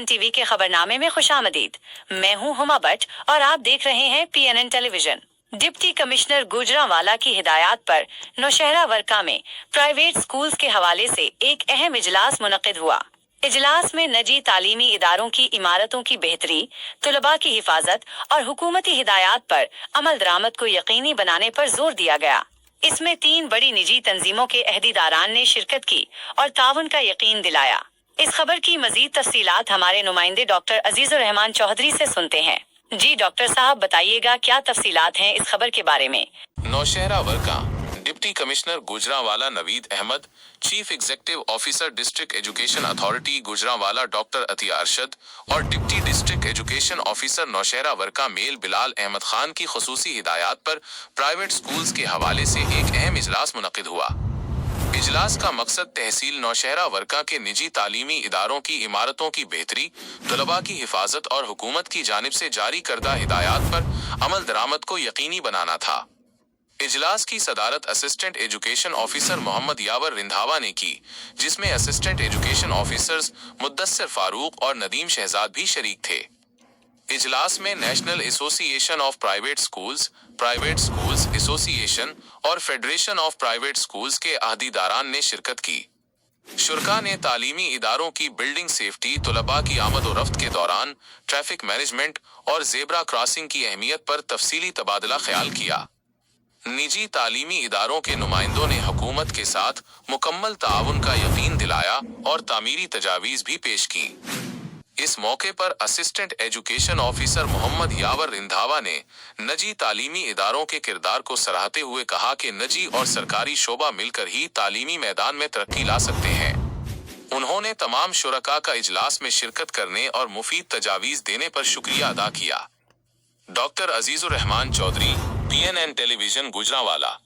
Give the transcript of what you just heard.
TV के खबरनामे में खुशामदीद। मैं हूं हुमा भट्ट और आप देख रहे हैं PNN television. Deputy commissioner Gujranwala की हिदायत पर नौशहरा वर्का में प्राइवेट स्कूल्स के हवाले से एक अहम इजलास मुनक्किद हुआ। इजलास में निजी तालीमी इदारों की इमारतों की बेहतरी, तलबा की हिफाजत और हुकूमती हिदायत पर अमल दरामद को यकीनी बनाने पर जोर दिया गया। इसमें 3 बड़ी निजी तंजीमों के अहदेदारान ने शिरकत की और ताउन का यकीन दिलाया। इस खबर की मजीद तफसीलात हमारे नुमाइंदे डॉक्टर अजीजुर रहमान चौधरी से सुनते हैं। जी डॉक्टर साहब, बताइएगा क्या तफसीलात हैं इस खबर के बारे में। Nowshera Virkan deputy commissioner Gujranwala Naveed Ahmed, chief executive officer district education authority Gujranwala doctor Atiya Arshad और deputy district education officer Nowshera Virkan मेल बिलाल अहमद खान की खुसूसी हिदायत पर प्राइवेट स्कूल्स के हवाले से एक अहम इजलास मुनक्किद हुआ। इजलास का मकसद तहसील नौशहरा वर्का के निजी तालीमी इदारों की इमारतों की बेहतरी, तलबा की हिफाजत और हुकूमत की जानिब से जारी करदा हिदायत पर अमल दरामद को यकीनी बनाना था। इजलास की सदारत असिस्टेंट एजुकेशन ऑफिसर मोहम्मद यावर रिंधावा ने की, जिसमें assistant education officers Muddassir Farooq और नदीम शहजाद भी शरीक थे। इजलास में national association of private schools association और फेडरेशन ऑफ प्राइवेट स्कूल्स के अहदेदारान ने शिरकत की। शुरका ने तालीमी इदारों की बिल्डिंग सेफ्टी, तलबा की आमद और रफ्त के दौरान ट्रैफिक मैनेजमेंट और जेब्रा क्रॉसिंग की अहमियत पर तफसीली तबादला ख्याल किया। निजी तालीमी इदारों के नुमाइंदों ने हुकूमत के साथ मुकम्मल ताउन का यकीन दिलाया और तामीरी तजावीज़ भी पेश की। इस मौके पर असिस्टेंट एजुकेशन ऑफिसर मोहम्मद यावर रिंधावा ने निजी तालीमी इदारों के किरदार को सराहते हुए कहा कि निजी और सरकारी शोबा मिलकर ही तालीमी मैदान में तरक्की ला सकते हैं। उन्होंने तमाम शुरका का इजलास में शिरकत करने और मुफीद तजावीज़ देने पर शुक्रिया अदा किया। Doctor Azizur Rahman Chaudhry, PNN television Gujranwala.